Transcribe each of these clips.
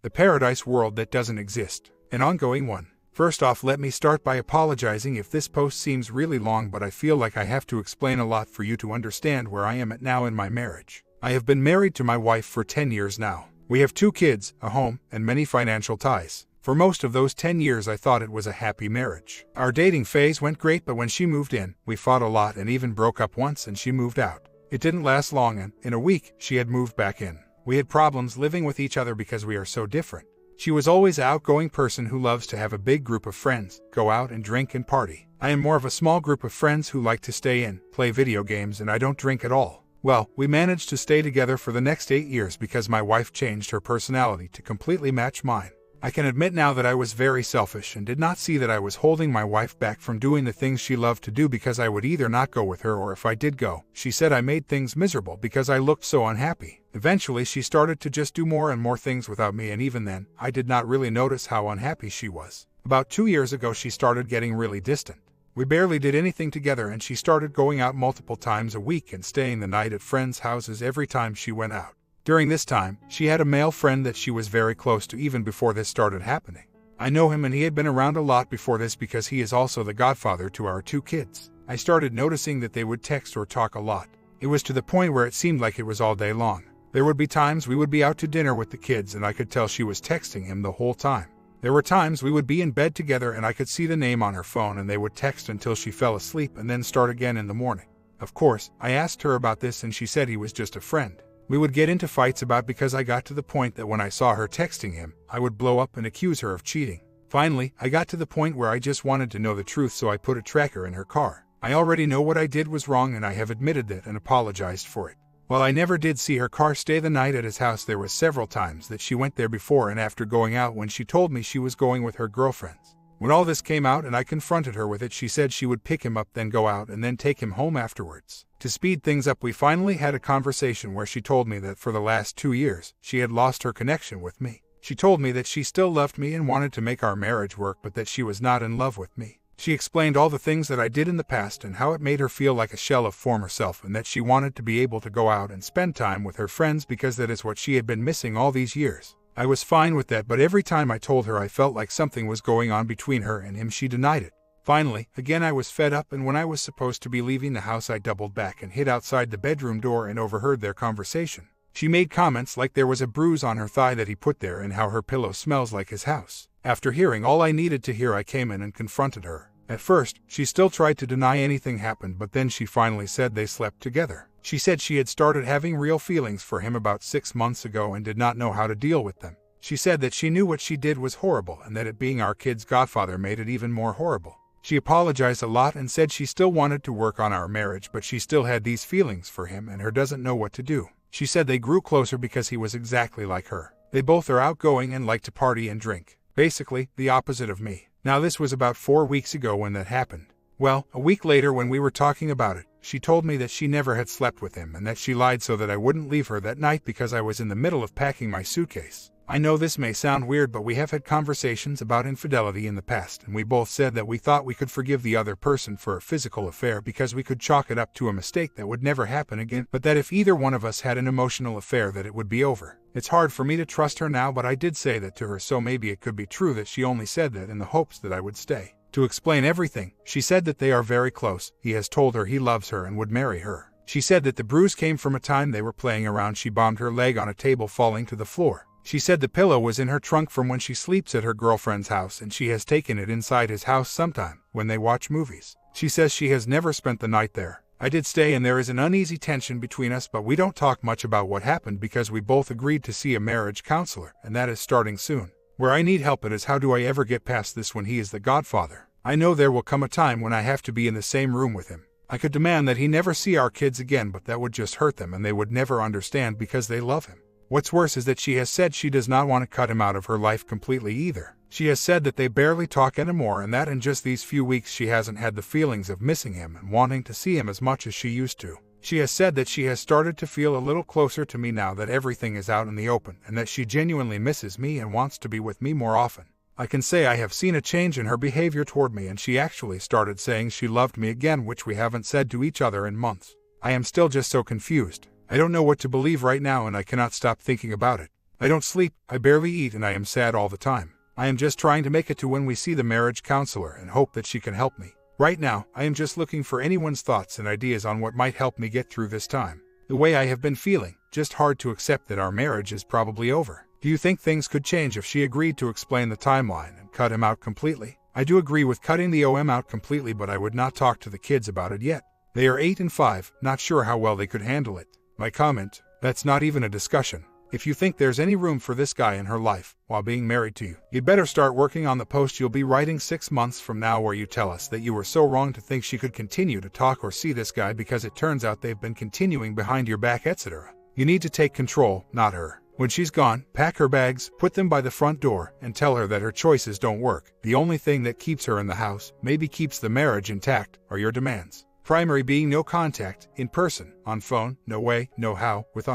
The paradise world that doesn't exist. An ongoing one. First off, let me start by apologizing if this post seems really long, but I feel like I have to explain a lot for you to understand where I am at now in my marriage. I have been married to my wife for 10 years now. We have 2 kids, a home, and many financial ties. For most of those 10 years I thought it was a happy marriage. Our dating phase went great, but when she moved in, we fought a lot and even broke up once and she moved out. It didn't last long and, in a week, she had moved back in. We had problems living with each other because we are so different. She was always an outgoing person who loves to have a big group of friends, go out and drink and party. I am more of a small group of friends who like to stay in, play video games, and I don't drink at all. Well, we managed to stay together for the next 8 years because my wife changed her personality to completely match mine. I can admit now that I was very selfish and did not see that I was holding my wife back from doing the things she loved to do because I would either not go with her, or if I did go, she said I made things miserable because I looked so unhappy. Eventually she started to just do more and more things without me, and even then, I did not really notice how unhappy she was. About 2 years ago she started getting really distant. We barely did anything together and she started going out multiple times a week and staying the night at friends' houses every time she went out. During this time, she had a male friend that she was very close to even before this started happening. I know him and he had been around a lot before this because he is also the godfather to our 2 kids. I started noticing that they would text or talk a lot. It was to the point where it seemed like it was all day long. There would be times we would be out to dinner with the kids and I could tell she was texting him the whole time. There were times we would be in bed together and I could see the name on her phone and they would text until she fell asleep and then start again in the morning. Of course, I asked her about this and she said he was just a friend. We would get into fights about because I got to the point that when I saw her texting him, I would blow up and accuse her of cheating. Finally, I got to the point where I just wanted to know the truth, so I put a tracker in her car. I already know what I did was wrong and I have admitted that and apologized for it. While I never did see her car stay the night at his house, there were several times that she went there before and after going out when she told me she was going with her girlfriends. When all this came out and I confronted her with it, she said she would pick him up, then go out and then take him home afterwards. To speed things up, we finally had a conversation where she told me that for the last 2 years, she had lost her connection with me. She told me that she still loved me and wanted to make our marriage work, but that she was not in love with me. She explained all the things that I did in the past and how it made her feel like a shell of former self, and that she wanted to be able to go out and spend time with her friends because that is what she had been missing all these years. I was fine with that, but every time I told her I felt like something was going on between her and him, she denied it. Finally, again I was fed up, and when I was supposed to be leaving the house I doubled back and hid outside the bedroom door and overheard their conversation. She made comments like there was a bruise on her thigh that he put there and how her pillow smells like his house. After hearing all I needed to hear, I came in and confronted her. At first, she still tried to deny anything happened, but then she finally said they slept together. She said she had started having real feelings for him about 6 months ago and did not know how to deal with them. She said that she knew what she did was horrible and that it being our kid's godfather made it even more horrible. She apologized a lot and said she still wanted to work on our marriage, but she still had these feelings for him and her doesn't know what to do. She said they grew closer because he was exactly like her. They both are outgoing and like to party and drink. Basically, the opposite of me. Now this was about 4 weeks ago when that happened. Well, a week later when we were talking about it, she told me that she never had slept with him and that she lied so that I wouldn't leave her that night because I was in the middle of packing my suitcase. I know this may sound weird, but we have had conversations about infidelity in the past, and we both said that we thought we could forgive the other person for a physical affair because we could chalk it up to a mistake that would never happen again, but that if either one of us had an emotional affair that it would be over. It's hard for me to trust her now, but I did say that to her, so maybe it could be true that she only said that in the hopes that I would stay. To explain everything, she said that they are very close. He has told her he loves her and would marry her. She said that the bruise came from a time they were playing around. She bombed her leg on a table, falling to the floor. She said the pillow was in her trunk from when she sleeps at her girlfriend's house, and she has taken it inside his house sometime when they watch movies. She says she has never spent the night there. I did stay and there is an uneasy tension between us, but we don't talk much about what happened because we both agreed to see a marriage counselor, and that is starting soon. Where I need help it is how do I ever get past this when he is the godfather? I know there will come a time when I have to be in the same room with him. I could demand that he never see our kids again, but that would just hurt them and they would never understand because they love him. What's worse is that she has said she does not want to cut him out of her life completely either. She has said that they barely talk anymore and that in just these few weeks she hasn't had the feelings of missing him and wanting to see him as much as she used to. She has said that she has started to feel a little closer to me now that everything is out in the open and that she genuinely misses me and wants to be with me more often. I can say I have seen a change in her behavior toward me, and she actually started saying she loved me again, which we haven't said to each other in months. I am still just so confused. I don't know what to believe right now and I cannot stop thinking about it. I don't sleep, I barely eat, and I am sad all the time. I am just trying to make it to when we see the marriage counselor and hope that she can help me. Right now, I am just looking for anyone's thoughts and ideas on what might help me get through this time. The way I have been feeling, just hard to accept that our marriage is probably over. Do you think things could change if she agreed to explain the timeline and cut him out completely? I do agree with cutting the OM out completely, but I would not talk to the kids about it yet. They are 8 and 5, not sure how well they could handle it. My comment, that's not even a discussion. If you think there's any room for this guy in her life while being married to you, you'd better start working on the post you'll be writing 6 months from now where you tell us that you were so wrong to think she could continue to talk or see this guy because it turns out they've been continuing behind your back, etc. You need to take control, not her. When she's gone, pack her bags, put them by the front door, and tell her that her choices don't work. The only thing that keeps her in the house, maybe keeps the marriage intact, are your demands. Primary being no contact, in person, on phone, no way, no how, with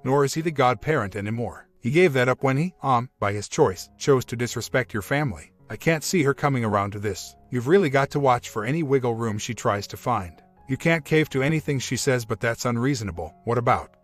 Nor is he the godparent anymore. He gave that up when he, by his choice, chose to disrespect your family. I can't see her coming around to this. You've really got to watch for any wiggle room she tries to find. You can't cave to anything she says, but that's unreasonable. What about?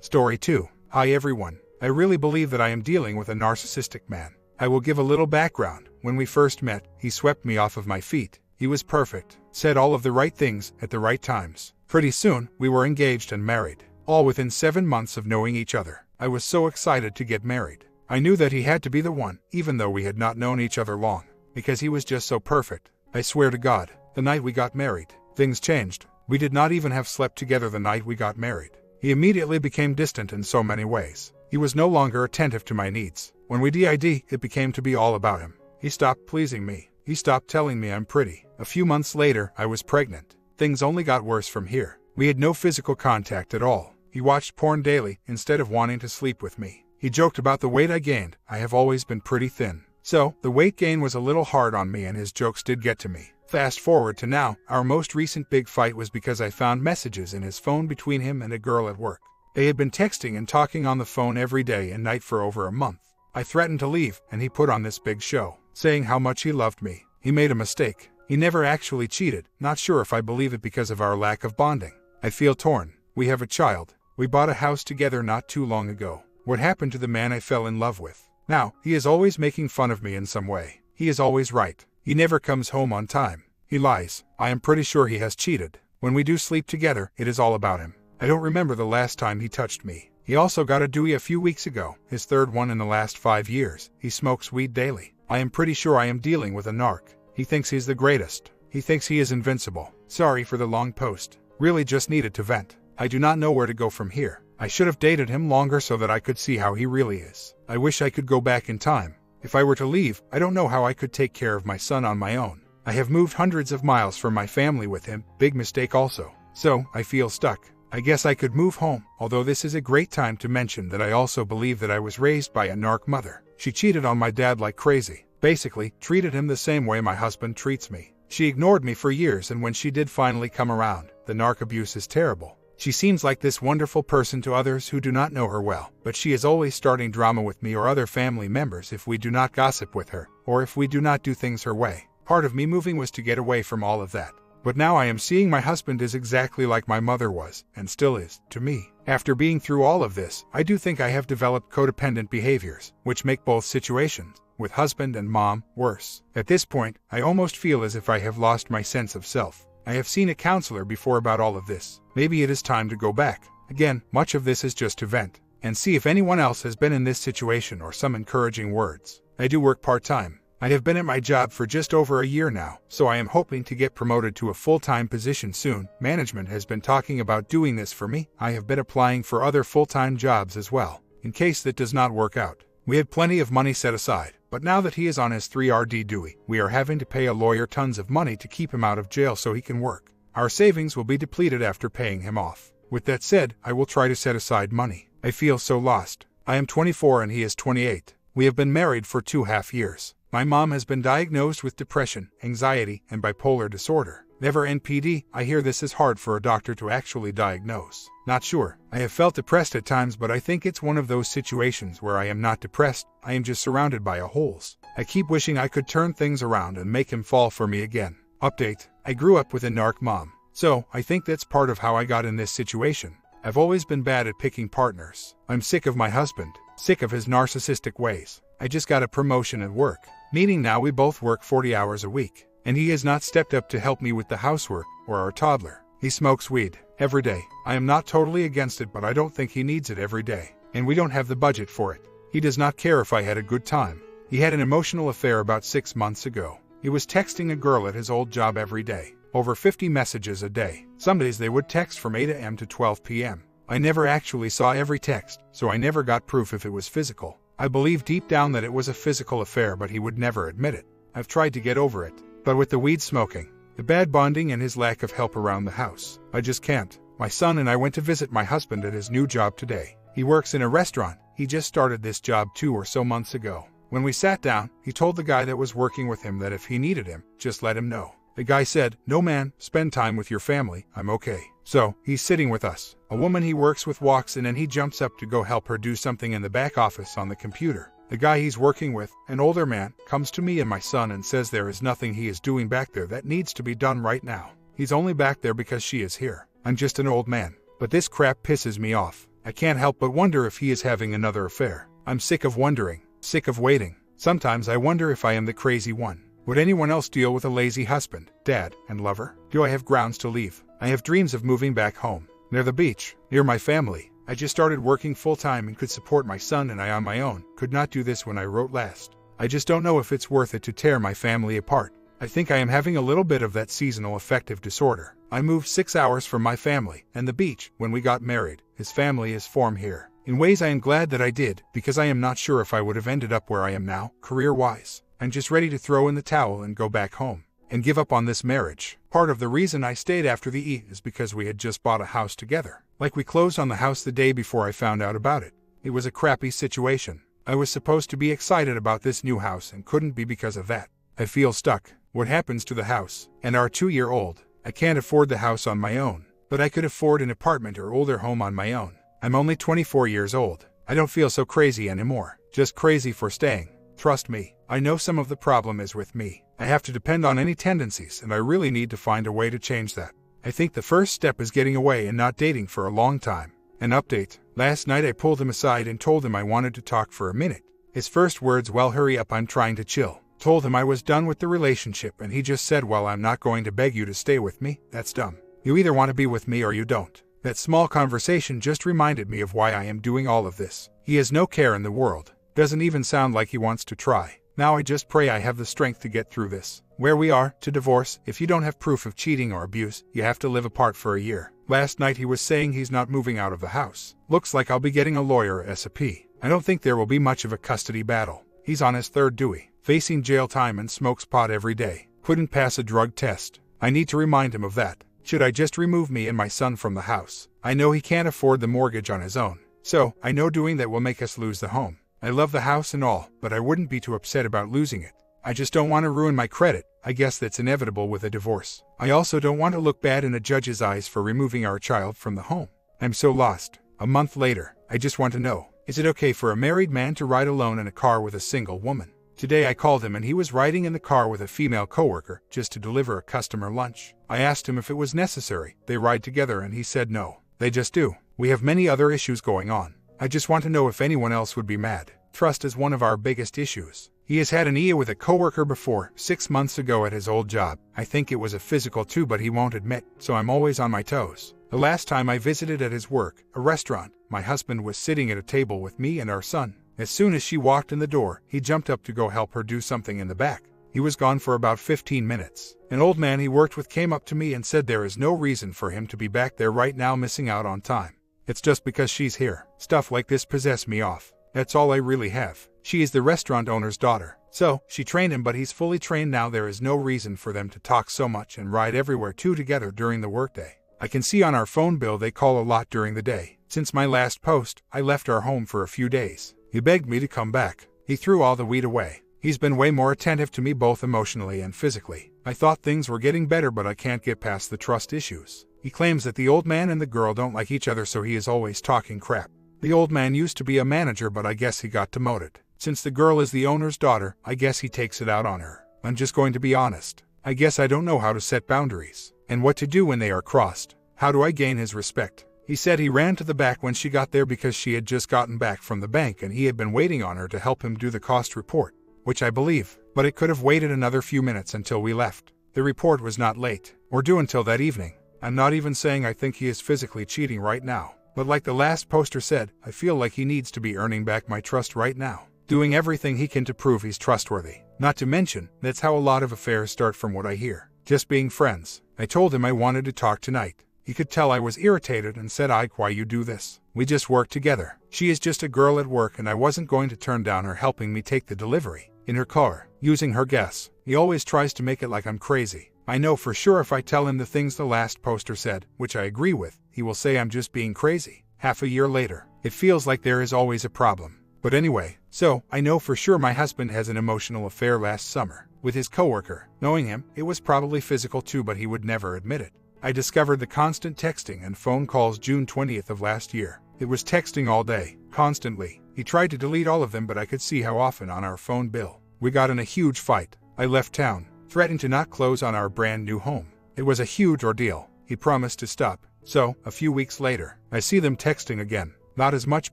Story 2. Hi everyone. I really believe that I am dealing with a narcissistic man. I will give a little background. When we first met, he swept me off of my feet. He was perfect, said all of the right things at the right times. Pretty soon, we were engaged and married. All within 7 months of knowing each other. I was so excited to get married. I knew that he had to be the one, even though we had not known each other long, because he was just so perfect. I swear to God, the night we got married, things changed. We did not even have slept together the night we got married. He immediately became distant in so many ways. He was no longer attentive to my needs. When we did, it became to be all about him. He stopped pleasing me. He stopped telling me I'm pretty. A few months later, I was pregnant. Things only got worse from here. We had no physical contact at all. He watched porn daily instead of wanting to sleep with me. He joked about the weight I gained. I have always been pretty thin. So, the weight gain was a little hard on me and his jokes did get to me. Fast forward to now, our most recent big fight was because I found messages in his phone between him and a girl at work. They had been texting and talking on the phone every day and night for over a month. I threatened to leave, and he put on this big show, saying how much he loved me. He made a mistake. He never actually cheated. Not sure if I believe it because of our lack of bonding. I feel torn. We have a child. We bought a house together not too long ago. What happened to the man I fell in love with? Now, he is always making fun of me in some way. He is always right. He never comes home on time. He lies. I am pretty sure he has cheated. When we do sleep together, it is all about him. I don't remember the last time he touched me. He also got a Dewey a few weeks ago, his third one in the last 5 years. He smokes weed daily. I am pretty sure I am dealing with a narc. He thinks he's the greatest. He thinks he is invincible. Sorry for the long post. Really just needed to vent. I do not know where to go from here. I should have dated him longer so that I could see how he really is. I wish I could go back in time. If I were to leave, I don't know how I could take care of my son on my own. I have moved hundreds of miles from my family with him, big mistake also. So, I feel stuck. I guess I could move home, although this is a great time to mention that I also believe that I was raised by a narc mother. She cheated on my dad like crazy. Basically, treated him the same way my husband treats me. She ignored me for years, and when she did finally come around, the narc abuse is terrible. She seems like this wonderful person to others who do not know her well, but she is always starting drama with me or other family members if we do not gossip with her, or if we do not do things her way. Part of me moving was to get away from all of that. But now I am seeing my husband is exactly like my mother was, and still is, to me. After being through all of this, I do think I have developed codependent behaviors, which make both situations, with husband and mom, worse. At this point, I almost feel as if I have lost my sense of self. I have seen a counselor before about all of this. Maybe it is time to go back. Again, much of this is just to vent, and see if anyone else has been in this situation or some encouraging words. I do work part-time. I have been at my job for just over a year now, so I am hoping to get promoted to a full-time position soon. Management has been talking about doing this for me. I have been applying for other full-time jobs as well, in case that does not work out. We had plenty of money set aside, but now that he is on his 3RD Dewey, we are having to pay a lawyer tons of money to keep him out of jail so he can work. Our savings will be depleted after paying him off. With that said, I will try to set aside money. I feel so lost. I am 24 and he is 28. We have been married for 2.5 years. My mom has been diagnosed with depression, anxiety, and bipolar disorder. Never NPD. I hear this is hard for a doctor to actually diagnose. Not sure. I have felt depressed at times, but I think it's one of those situations where I am not depressed. I am just surrounded by holes. I keep wishing I could turn things around and make him fall for me again. Update. I grew up with a narc mom. So, I think that's part of how I got in this situation. I've always been bad at picking partners. I'm sick of my husband, sick of his narcissistic ways. I just got a promotion at work, meaning now we both work 40 hours a week, and he has not stepped up to help me with the housework or our toddler. He smokes weed every day. I am not totally against it, but I don't think he needs it every day, and we don't have the budget for it. He does not care if I had a good time. He had an emotional affair about 6 months ago. He was texting a girl at his old job every day, over 50 messages a day. Some days they would text from 8 a.m. to 12 p.m. I never actually saw every text, so I never got proof if it was physical. I believe deep down that it was a physical affair, but he would never admit it. I've tried to get over it, but with the weed smoking, the bad bonding, and his lack of help around the house, I just can't. My son and I went to visit my husband at his new job today. He works in a restaurant. He just started this job 2 or so months ago. When we sat down, he told the guy that was working with him that if he needed him, just let him know. The guy said, "No man, spend time with your family, I'm okay." So, he's sitting with us. A woman he works with walks in and he jumps up to go help her do something in the back office on the computer. The guy he's working with, an older man, comes to me and my son and says there is nothing he is doing back there that needs to be done right now. He's only back there because she is here. I'm just an old man. But this crap pisses me off. I can't help but wonder if he is having another affair. I'm sick of wondering, sick of waiting. Sometimes I wonder if I am the crazy one. Would anyone else deal with a lazy husband, dad, and lover? Do I have grounds to leave? I have dreams of moving back home, near the beach, near my family. I just started working full-time and could support my son and I on my own. Could not do this when I wrote last. I just don't know if it's worth it to tear my family apart. I think I am having a little bit of that seasonal affective disorder. I moved 6 hours from my family and the beach when we got married. His family is formed here. In ways I am glad that I did, because I am not sure if I would have ended up where I am now, career-wise. I'm just ready to throw in the towel and go back home and give up on this marriage. Part of the reason I stayed after the E is because we had just bought a house together. Like, we closed on the house the day before I found out about it. It was a crappy situation. I was supposed to be excited about this new house and couldn't be because of that. I feel stuck. What happens to the house and our 2-year-old? I can't afford the house on my own, but I could afford an apartment or older home on my own. I'm only 24 years old. I don't feel so crazy anymore. Just crazy for staying. Trust me, I know some of the problem is with me. I have to depend on any tendencies, and I really need to find a way to change that. I think the first step is getting away and not dating for a long time. An update. Last night I pulled him aside and told him I wanted to talk for a minute. His first words, "Well, hurry up, I'm trying to chill." Told him I was done with the relationship, and he just said, "Well, I'm not going to beg you to stay with me. That's dumb. You either want to be with me or you don't." That small conversation just reminded me of why I am doing all of this. He has no care in the world. Doesn't even sound like he wants to try. Now I just pray I have the strength to get through this. Where we are, to divorce, if you don't have proof of cheating or abuse, you have to live apart for a year. Last night he was saying he's not moving out of the house. Looks like I'll be getting a lawyer ASAP. I don't think there will be much of a custody battle. He's on his 3rd Dewey, facing jail time, and smokes pot every day. Couldn't pass a drug test. I need to remind him of that. Should I just remove me and my son from the house? I know he can't afford the mortgage on his own, so I know doing that will make us lose the home. I love the house and all, but I wouldn't be too upset about losing it. I just don't want to ruin my credit. I guess that's inevitable with a divorce. I also don't want to look bad in a judge's eyes for removing our child from the home. I'm so lost. A month later, I just want to know, is it okay for a married man to ride alone in a car with a single woman? Today I called him and he was riding in the car with a female coworker just to deliver a customer lunch. I asked him if it was necessary they ride together and he said no. They just do. We have many other issues going on. I just want to know if anyone else would be mad. Trust is one of our biggest issues. He has had an IA with a coworker before, 6 months ago at his old job. I think it was a physical too, but he won't admit, so I'm always on my toes. The last time I visited at his work, a restaurant, my husband was sitting at a table with me and our son. As soon as she walked in the door, he jumped up to go help her do something in the back. He was gone for about 15 minutes. An old man he worked with came up to me and said there is no reason for him to be back there right now missing out on time. It's just because she's here. Stuff like this possess me off. That's all I really have. She is the restaurant owner's daughter. So, she trained him, but he's fully trained now. There is no reason for them to talk so much and ride everywhere together during the workday. I can see on our phone bill they call a lot during the day. Since my last post, I left our home for a few days. He begged me to come back. He threw all the weed away. He's been way more attentive to me both emotionally and physically. I thought things were getting better, but I can't get past the trust issues. He claims that the old man and the girl don't like each other, so he is always talking crap. The old man used to be a manager, but I guess he got demoted. Since the girl is the owner's daughter, I guess he takes it out on her. I'm just going to be honest. I guess I don't know how to set boundaries and what to do when they are crossed. How do I gain his respect? He said he ran to the back when she got there because she had just gotten back from the bank and he had been waiting on her to help him do the cost report, which I believe, but it could have waited another few minutes until we left. The report was not late, or due until that evening. I'm not even saying I think he is physically cheating right now, but like the last poster said, I feel like he needs to be earning back my trust right now, doing everything he can to prove he's trustworthy. Not to mention, that's how a lot of affairs start from what I hear, just being friends. I told him I wanted to talk tonight. He could tell I was irritated and said, "Ike, why you do this? We just work together. She is just a girl at work and I wasn't going to turn down her helping me take the delivery in her car, using her gas." He always tries to make it like I'm crazy. I know for sure if I tell him the things the last poster said, which I agree with, he will say I'm just being crazy. Half a year later, it feels like there is always a problem. But anyway, so I know for sure my husband has an emotional affair last summer with his coworker. Knowing him, it was probably physical too, but he would never admit it. I discovered the constant texting and phone calls June 20th of last year. It was texting all day, constantly. He tried to delete all of them, but I could see how often on our phone bill. We got in a huge fight. I left town, threatened to not close on our brand new home. It was a huge ordeal. He promised to stop. So, a few weeks later, I see them texting again. Not as much,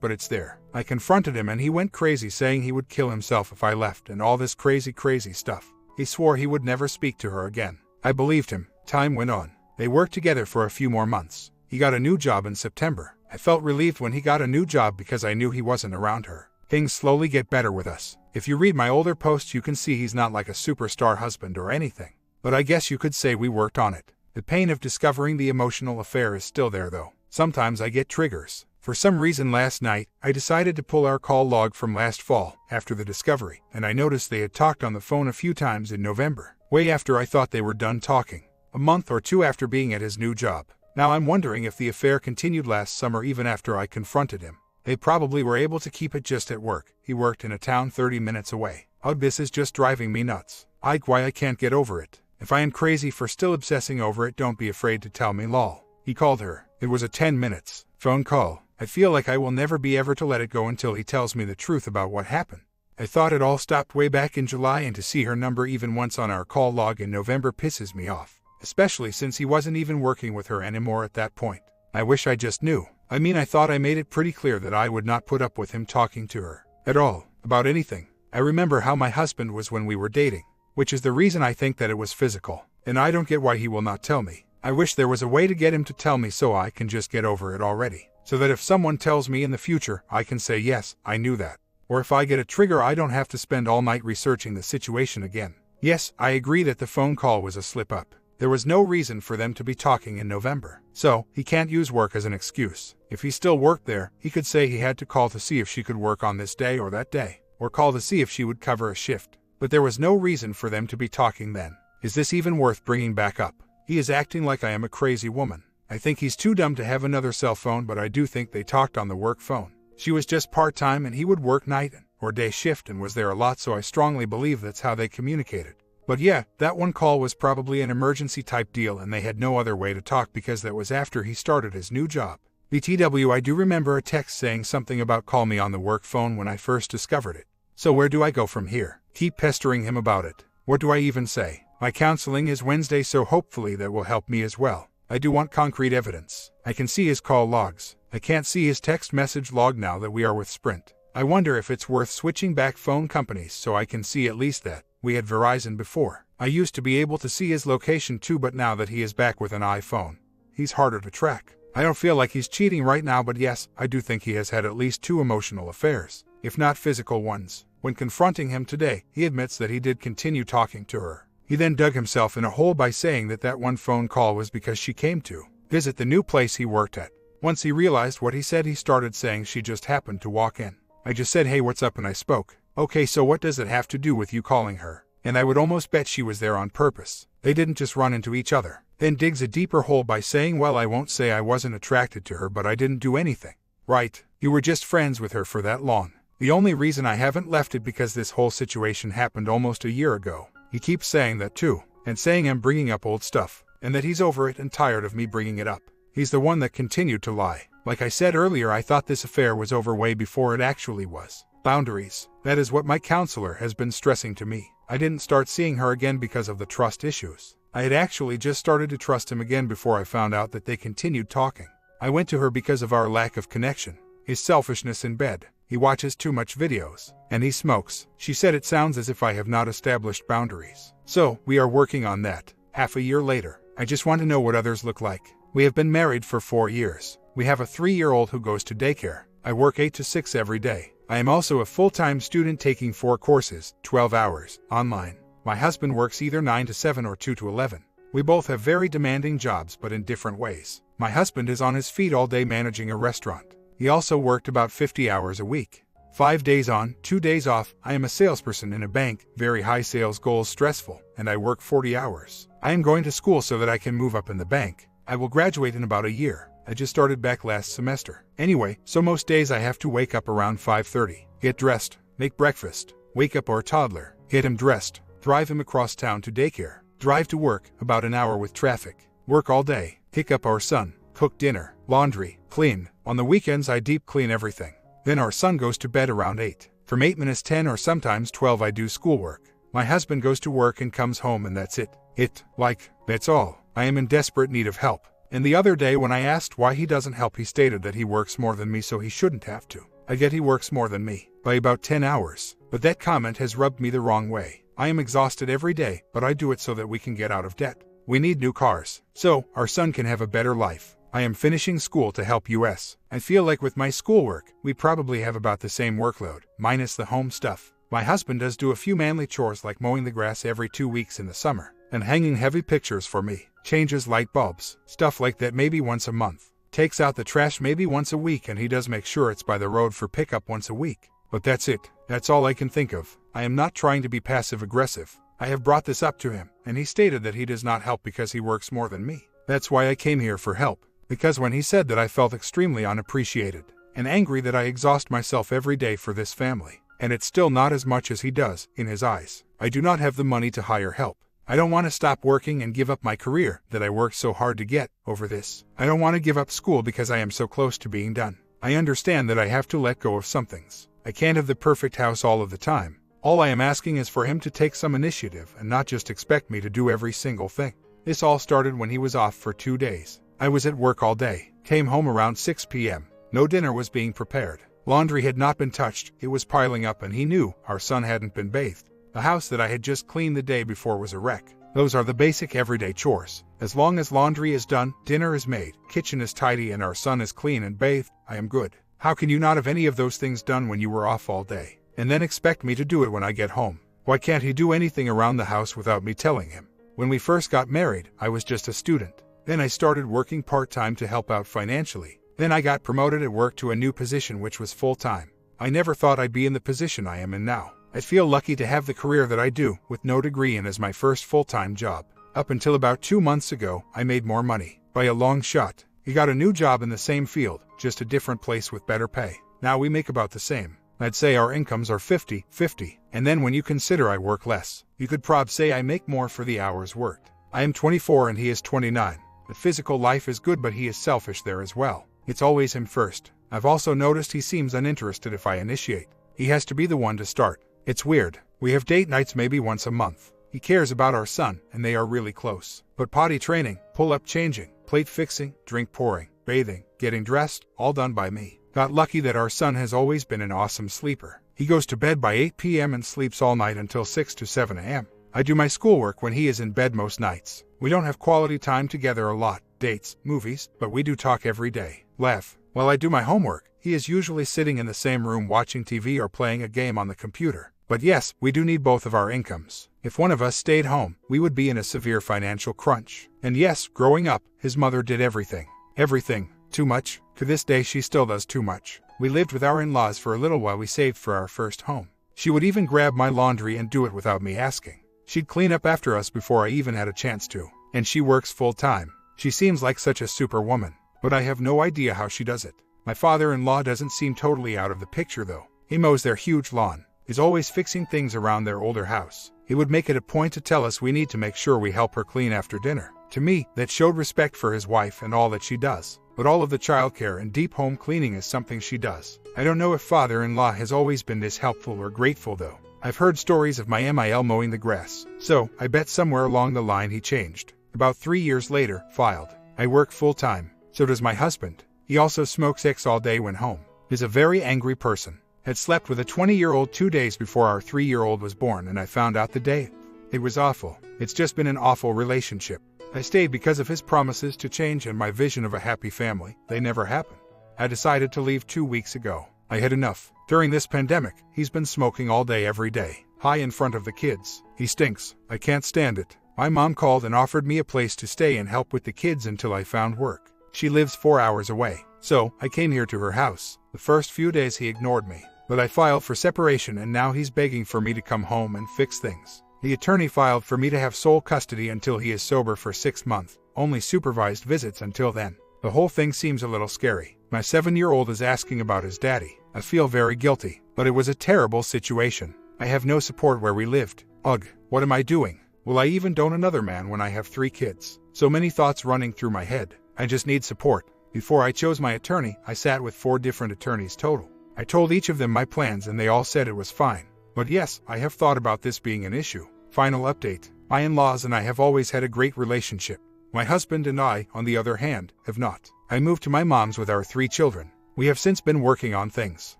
but it's there. I confronted him and he went crazy saying he would kill himself if I left and all this crazy stuff. He swore he would never speak to her again. I believed him. Time went on. They worked together for a few more months. He got a new job in September. I felt relieved when he got a new job because I knew he wasn't around her. Things slowly get better with us. If you read my older posts, you can see he's not like a superstar husband or anything. But I guess you could say we worked on it. The pain of discovering the emotional affair is still there though. Sometimes I get triggers. For some reason last night, I decided to pull our call log from last fall, after the discovery, and I noticed they had talked on the phone a few times in November, way after I thought they were done talking. A month or two after being at his new job. Now I'm wondering if the affair continued last summer even after I confronted him. They probably were able to keep it just at work. He worked in a town 30 minutes away. Oh, this is just driving me nuts. Ike, why I can't get over it. If I am crazy for still obsessing over it, don't be afraid to tell me, lol. He called her. It was a 10 minutes phone call. I feel like I will never be ever to let it go until he tells me the truth about what happened. I thought it all stopped way back in July, and to see her number even once on our call log in November pisses me off. Especially since he wasn't even working with her anymore at that point. I wish I just knew. I thought I made it pretty clear that I would not put up with him talking to her at all, about anything. I remember how my husband was when we were dating, which is the reason I think that it was physical, and I don't get why he will not tell me. I wish there was a way to get him to tell me so I can just get over it already, so that if someone tells me in the future, I can say, yes, I knew that. Or if I get a trigger, I don't have to spend all night researching the situation again. Yes, I agree that the phone call was a slip-up. There was no reason for them to be talking in November. So, he can't use work as an excuse. If he still worked there, he could say he had to call to see if she could work on this day or that day, or call to see if she would cover a shift. But there was no reason for them to be talking then. Is this even worth bringing back up? He is acting like I am a crazy woman. I think he's too dumb to have another cell phone, but I do think they talked on the work phone. She was just part-time and he would work night or day shift and was there a lot, so I strongly believe that's how they communicated. But yeah, that one call was probably an emergency type deal and they had no other way to talk because that was after he started his new job. BTW, I do remember a text saying something about call me on the work phone when I first discovered it. So where do I go from here? Keep pestering him about it. What do I even say? My counseling is Wednesday, so hopefully that will help me as well. I do want concrete evidence. I can see his call logs. I can't see his text message log now that we are with Sprint. I wonder if it's worth switching back phone companies so I can see at least that. We had Verizon before. I used to be able to see his location too, but now that he is back with an iPhone, he's harder to track. I don't feel like he's cheating right now, but yes, I do think he has had at least 2 emotional affairs, if not physical ones. When confronting him today, he admits that he did continue talking to her. He then dug himself in a hole by saying that that one phone call was because she came to visit the new place he worked at. Once he realized what he said, he started saying she just happened to walk in. I just said, hey, what's up, and I spoke. Okay, so what does it have to do with you calling her? And I would almost bet she was there on purpose. They didn't just run into each other. Then digs a deeper hole by saying, well, I won't say I wasn't attracted to her, but I didn't do anything. Right, you were just friends with her for that long. The only reason I haven't left it because this whole situation happened almost a year ago. He keeps saying that too, and saying I'm bringing up old stuff, and that he's over it and tired of me bringing it up. He's the one that continued to lie. Like I said earlier, I thought this affair was over way before it actually was. Boundaries. That is what my counselor has been stressing to me. I didn't start seeing her again because of the trust issues. I had actually just started to trust him again before I found out that they continued talking. I went to her because of our lack of connection. His selfishness in bed. He watches too much videos. And he smokes. She said it sounds as if I have not established boundaries. So, we are working on that. Half a year later. I just want to know what others look like. We have been married for 4 years. We have a 3-year-old who goes to daycare. I work 8 to 6 every day. I am also a full-time student taking 4 courses, 12 hours, online. My husband works either 9 to 7 or 2 to 11. We both have very demanding jobs but in different ways. My husband is on his feet all day managing a restaurant. He also worked about 50 hours a week. 5 days on, 2 days off. I am a salesperson in a bank, very high sales goals, stressful, and I work 40 hours. I am going to school so that I can move up in the bank. I will graduate in about a year. I just started back last semester. Anyway, so most days I have to wake up around 5:30, get dressed, make breakfast, wake up our toddler, get him dressed, drive him across town to daycare, drive to work, about an hour with traffic, work all day, pick up our son, cook dinner, laundry, clean. On the weekends I deep clean everything. Then our son goes to bed around 8. From 8 minutes 10 or sometimes 12 I do schoolwork. My husband goes to work and comes home and that's it. That's all. I am in desperate need of help. And the other day when I asked why he doesn't help, he stated that he works more than me so he shouldn't have to. I get he works more than me, by about 10 hours. But that comment has rubbed me the wrong way. I am exhausted every day, but I do it so that we can get out of debt. We need new cars, so our son can have a better life. I am finishing school to help us. I feel like with my schoolwork, we probably have about the same workload, minus the home stuff. My husband does do a few manly chores like mowing the grass every 2 weeks in the summer, and hanging heavy pictures for me, changes light bulbs, stuff like that maybe once a month, takes out the trash maybe once a week, and he does make sure it's by the road for pickup once a week. But that's it. That's all I can think of. I am not trying to be passive-aggressive. I have brought this up to him, and he stated that he does not help because he works more than me. That's why I came here for help. Because when he said that, I felt extremely unappreciated, and angry that I exhaust myself every day for this family, and it's still not as much as he does, in his eyes. I do not have the money to hire help. I don't want to stop working and give up my career that I worked so hard to get over this. I don't want to give up school because I am so close to being done. I understand that I have to let go of some things. I can't have the perfect house all of the time. All I am asking is for him to take some initiative and not just expect me to do every single thing. This all started when he was off for 2 days. I was at work all day, came home around 6 p.m. No dinner was being prepared. Laundry had not been touched, it was piling up, and he knew our son hadn't been bathed. The house that I had just cleaned the day before was a wreck. Those are the basic everyday chores. As long as laundry is done, dinner is made, kitchen is tidy, and our son is clean and bathed, I am good. How can you not have any of those things done when you were off all day, and then expect me to do it when I get home? Why can't he do anything around the house without me telling him? When we first got married, I was just a student. Then I started working part-time to help out financially. Then I got promoted at work to a new position which was full-time. I never thought I'd be in the position I am in now. I feel lucky to have the career that I do, with no degree and as my first full-time job. Up until about 2 months ago, I made more money, by a long shot. He got a new job in the same field, just a different place with better pay. Now we make about the same. I'd say our incomes are 50-50, and then when you consider I work less, you could probably say I make more for the hours worked. I am 24 and he is 29. The physical life is good, but he is selfish there as well. It's always him first. I've also noticed he seems uninterested if I initiate. He has to be the one to start. It's weird. We have date nights maybe once a month. He cares about our son, and they are really close. But potty training, pull-up changing, plate fixing, drink pouring, bathing, getting dressed, all done by me. Got lucky that our son has always been an awesome sleeper. He goes to bed by 8 p.m. and sleeps all night until 6 to 7 a.m. I do my schoolwork when he is in bed most nights. We don't have quality time together a lot, dates, movies, but we do talk every day, laugh. While I do my homework, he is usually sitting in the same room watching TV or playing a game on the computer. But yes, we do need both of our incomes. If one of us stayed home, we would be in a severe financial crunch. And yes, growing up, his mother did everything. Everything. Too much. To this day she still does too much. We lived with our in-laws for a little while we saved for our first home. She would even grab my laundry and do it without me asking. She'd clean up after us before I even had a chance to. And she works full-time. She seems like such a superwoman. But I have no idea how she does it. My father-in-law doesn't seem totally out of the picture though. He mows their huge lawn. Is always fixing things around their older house. He would make it a point to tell us we need to make sure we help her clean after dinner. To me, that showed respect for his wife and all that she does. But all of the childcare and deep home cleaning is something she does. I don't know if father-in-law has always been this helpful or grateful though. I've heard stories of my MIL mowing the grass. So, I bet somewhere along the line he changed. About 3 years later, filed. I work full-time. So does my husband. He also smokes X all day when home. He's a very angry person. Had slept with a 20-year-old 2 days before our 3-year-old was born, and I found out the day. It was awful. It's just been an awful relationship. I stayed because of his promises to change and my vision of a happy family. They never happened. I decided to leave 2 weeks ago. I had enough. During this pandemic, he's been smoking all day every day, high in front of the kids. He stinks. I can't stand it. My mom called and offered me a place to stay and help with the kids until I found work. She lives 4 hours away, so I came here to her house. The first few days he ignored me, but I filed for separation and now he's begging for me to come home and fix things. The attorney filed for me to have sole custody until he is sober for 6 months, only supervised visits until then. The whole thing seems a little scary. My 7-year-old is asking about his daddy. I feel very guilty, but it was a terrible situation. I have no support where we lived. Ugh, what am I doing? Will I even date another man when I have 3 kids? So many thoughts running through my head. I just need support. Before I chose my attorney, I sat with 4 different attorneys total. I told each of them my plans and they all said it was fine. But yes, I have thought about this being an issue. Final update. My in-laws and I have always had a great relationship. My husband and I, on the other hand, have not. I moved to my mom's with our 3 children. We have since been working on things.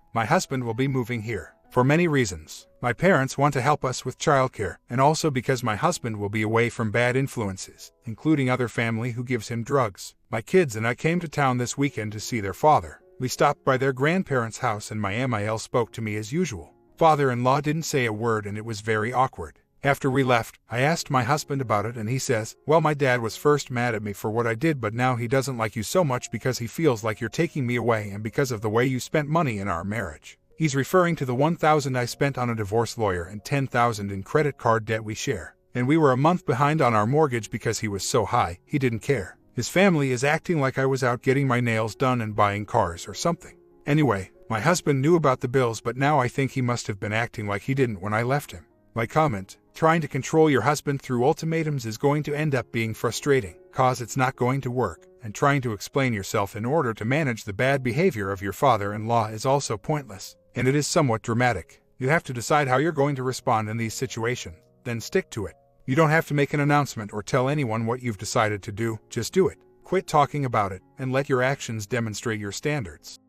My husband will be moving here. For many reasons. My parents want to help us with childcare, and also because my husband will be away from bad influences, including other family who gives him drugs. My kids and I came to town this weekend to see their father. We stopped by their grandparents' house and my MIL spoke to me as usual. Father-in-law didn't say a word and it was very awkward. After we left, I asked my husband about it and he says, well, my dad was first mad at me for what I did, but now he doesn't like you so much because he feels like you're taking me away and because of the way you spent money in our marriage. He's referring to the $1,000 I spent on a divorce lawyer and $10,000 in credit card debt we share. And we were a month behind on our mortgage because he was so high, he didn't care. His family is acting like I was out getting my nails done and buying cars or something. Anyway, my husband knew about the bills, but now I think he must have been acting like he didn't when I left him. My comment, trying to control your husband through ultimatums is going to end up being frustrating, cause it's not going to work, and trying to explain yourself in order to manage the bad behavior of your father-in-law is also pointless, and it is somewhat dramatic. You have to decide how you're going to respond in these situations, then stick to it. You don't have to make an announcement or tell anyone what you've decided to do, just do it. Quit talking about it, and let your actions demonstrate your standards.